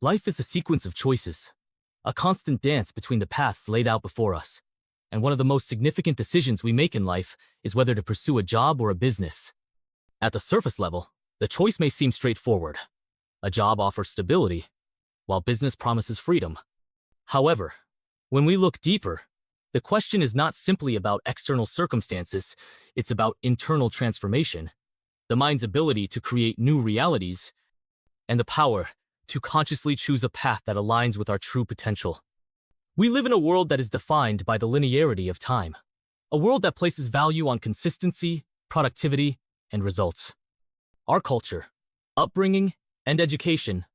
Life is a sequence of choices, a constant dance between the paths laid out before us. And one of the most significant decisions we make in life is whether to pursue a job or a business. At the surface level, the choice may seem straightforward. A job offers stability, while business promises freedom. However, when we look deeper, the question is not simply about external circumstances, it's about internal transformation, the mind's ability to create new realities, and the power to consciously choose a path that aligns with our true potential. We live in a world that is defined by the linearity of time, a world that places value on consistency, productivity, and results. Our culture, upbringing, and education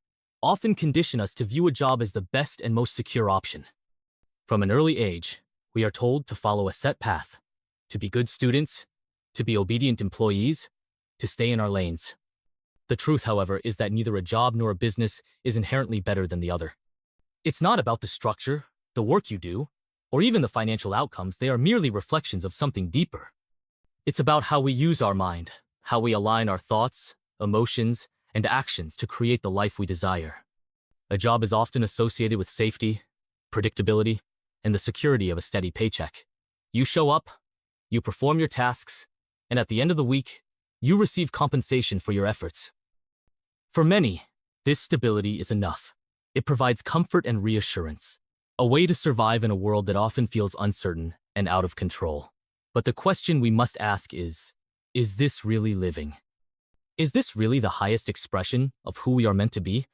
often condition us to view a job as the best and most secure option. From an early age, we are told to follow a set path, to be good students, to be obedient employees, to stay in our lanes. The truth, however, is that neither a job nor a business is inherently better than the other. It's not about the structure, the work you do, or even the financial outcomes. They are merely reflections of something deeper. It's about how we use our mind, how we align our thoughts, emotions, and actions to create the life we desire. A job is often associated with safety, predictability, and the security of a steady paycheck. You show up, you perform your tasks, and at the end of the week, you receive compensation for your efforts. For many, this stability is enough. It provides comfort and reassurance, a way to survive in a world that often feels uncertain and out of control. But the question we must ask is this really living? Is this really the highest expression of who we are meant to be?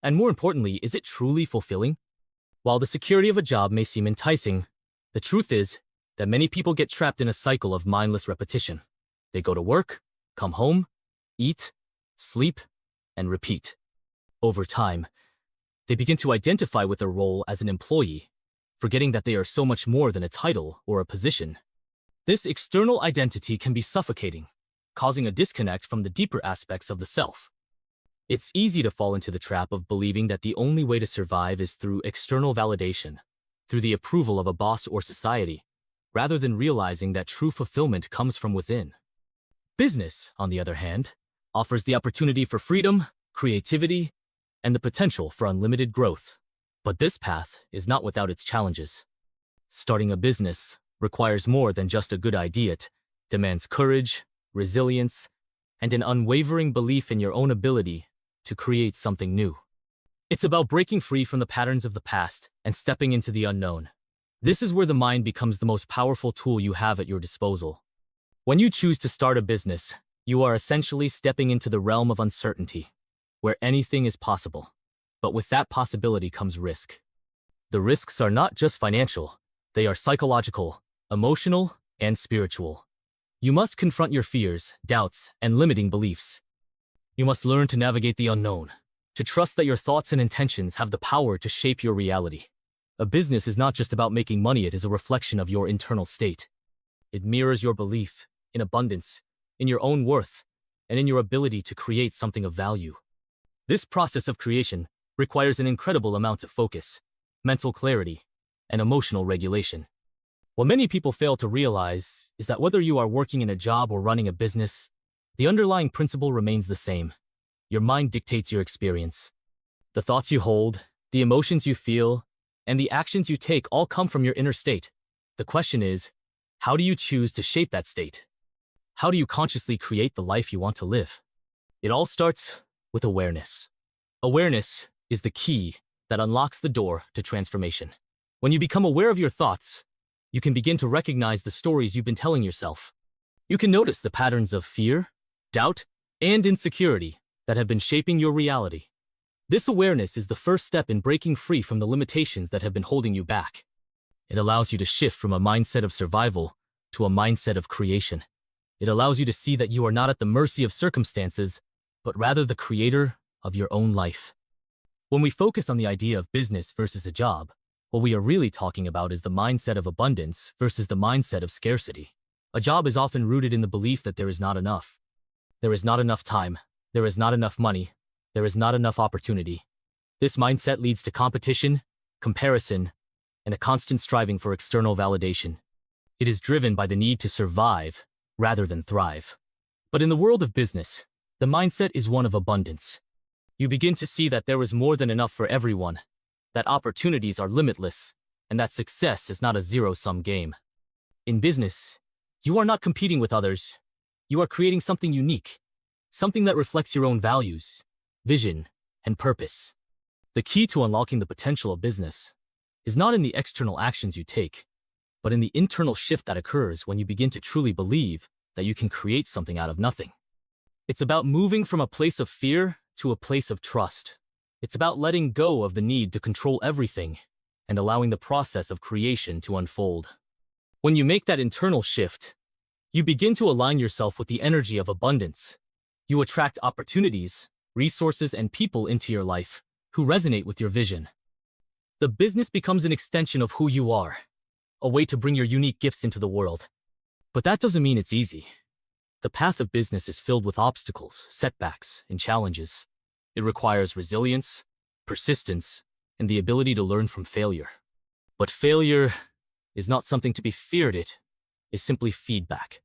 And more importantly, is it truly fulfilling? While the security of a job may seem enticing, the truth is that many people get trapped in a cycle of mindless repetition. They go to work, come home, eat, sleep, and repeat. Over time, they begin to identify with their role as an employee, forgetting that they are so much more than a title or a position. This external identity can be suffocating, causing a disconnect from the deeper aspects of the self. It's easy to fall into the trap of believing that the only way to survive is through external validation, through the approval of a boss or society, rather than realizing that true fulfillment comes from within. Business, on the other hand, offers the opportunity for freedom, creativity, and the potential for unlimited growth. But this path is not without its challenges. Starting a business requires more than just a good idea. It demands courage, resilience, and an unwavering belief in your own ability to create something new. It's about breaking free from the patterns of the past and stepping into the unknown. This is where the mind becomes the most powerful tool you have at your disposal. When you choose to start a business, you are essentially stepping into the realm of uncertainty, where anything is possible. But with that possibility comes risk. The risks are not just financial, they are psychological, emotional, and spiritual. You must confront your fears, doubts, and limiting beliefs. You must learn to navigate the unknown, to trust that your thoughts and intentions have the power to shape your reality. A business is not just about making money, it is a reflection of your internal state. It mirrors your belief in abundance, in your own worth, and in your ability to create something of value. This process of creation requires an incredible amount of focus, mental clarity, and emotional regulation. What many people fail to realize is that whether you are working in a job or running a business, the underlying principle remains the same. Your mind dictates your experience. The thoughts you hold, the emotions you feel, and the actions you take all come from your inner state. The question is, how do you choose to shape that state? How do you consciously create the life you want to live? It all starts with awareness. Awareness is the key that unlocks the door to transformation. When you become aware of your thoughts, you can begin to recognize the stories you've been telling yourself. You can notice the patterns of fear, doubt, and insecurity that have been shaping your reality. This awareness is the first step in breaking free from the limitations that have been holding you back. It allows you to shift from a mindset of survival to a mindset of creation. It allows you to see that you are not at the mercy of circumstances, but rather the creator of your own life. When we focus on the idea of business versus a job, what we are really talking about is the mindset of abundance versus the mindset of scarcity. A job is often rooted in the belief that there is not enough. There is not enough time. There is not enough money. There is not enough opportunity. This mindset leads to competition, comparison, and a constant striving for external validation. It is driven by the need to survive rather than thrive. But in the world of business, the mindset is one of abundance. You begin to see that there is more than enough for everyone, that opportunities are limitless, and that success is not a zero-sum game. In business, you are not competing with others. You are creating something unique, something that reflects your own values, vision, and purpose. The key to unlocking the potential of business is not in the external actions you take, but in the internal shift that occurs when you begin to truly believe that you can create something out of nothing. It's about moving from a place of fear to a place of trust. It's about letting go of the need to control everything and allowing the process of creation to unfold. When you make that internal shift, you begin to align yourself with the energy of abundance. You attract opportunities, resources, and people into your life who resonate with your vision. The business becomes an extension of who you are, a way to bring your unique gifts into the world. But that doesn't mean it's easy. The path of business is filled with obstacles, setbacks, and challenges. It requires resilience, persistence, and the ability to learn from failure. But failure is not something to be feared. It is simply feedback.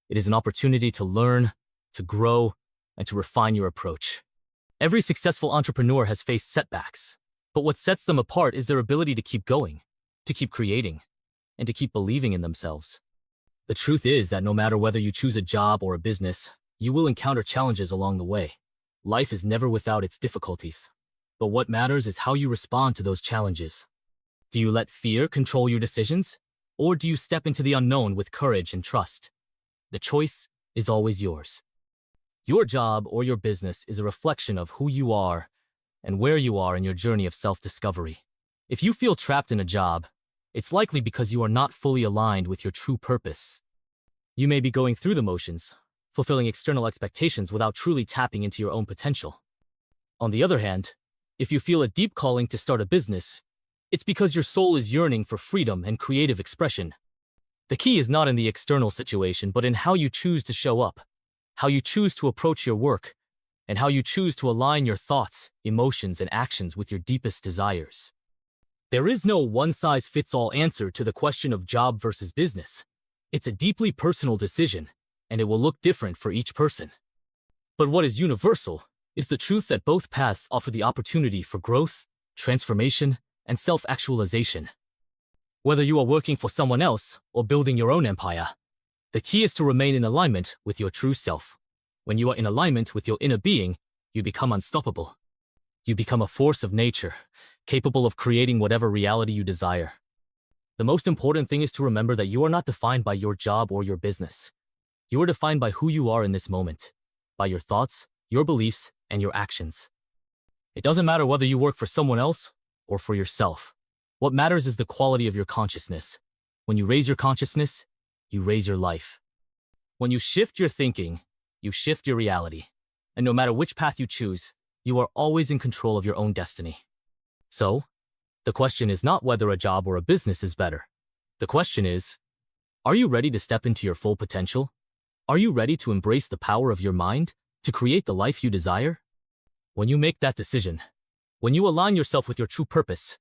It is an opportunity to learn, to grow, and to refine your approach. Every successful entrepreneur has faced setbacks, but what sets them apart is their ability to keep going, to keep creating, and to keep believing in themselves. The truth is that no matter whether you choose a job or a business, you will encounter challenges along the way. Life is never without its difficulties, but what matters is how you respond to those challenges. Do you let fear control your decisions, or do you step into the unknown with courage and trust? The choice is always yours. Your job or your business is a reflection of who you are and where you are in your journey of self-discovery. If you feel trapped in a job, it's likely because you are not fully aligned with your true purpose. You may be going through the motions, fulfilling external expectations without truly tapping into your own potential. On the other hand, if you feel a deep calling to start a business, it's because your soul is yearning for freedom and creative expression. The key is not in the external situation, but in how you choose to show up, how you choose to approach your work, and how you choose to align your thoughts, emotions, and actions with your deepest desires. There is no one-size-fits-all answer to the question of job versus business. It's a deeply personal decision, and it will look different for each person. But what is universal is the truth that both paths offer the opportunity for growth, transformation, and self-actualization. Whether you are working for someone else or building your own empire, the key is to remain in alignment with your true self. When you are in alignment with your inner being, you become unstoppable. You become a force of nature, capable of creating whatever reality you desire. The most important thing is to remember that you are not defined by your job or your business. You are defined by who you are in this moment, by your thoughts, your beliefs, and your actions. It doesn't matter whether you work for someone else or for yourself. What matters is the quality of your consciousness. When you raise your consciousness, you raise your life. When you shift your thinking, you shift your reality. And no matter which path you choose, you are always in control of your own destiny. So, the question is not whether a job or a business is better. The question is, are you ready to step into your full potential? Are you ready to embrace the power of your mind to create the life you desire? When you make that decision, when you align yourself with your true purpose,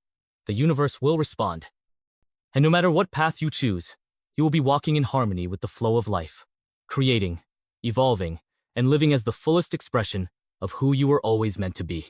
the universe will respond. And no matter what path you choose, you will be walking in harmony with the flow of life, creating, evolving, and living as the fullest expression of who you were always meant to be.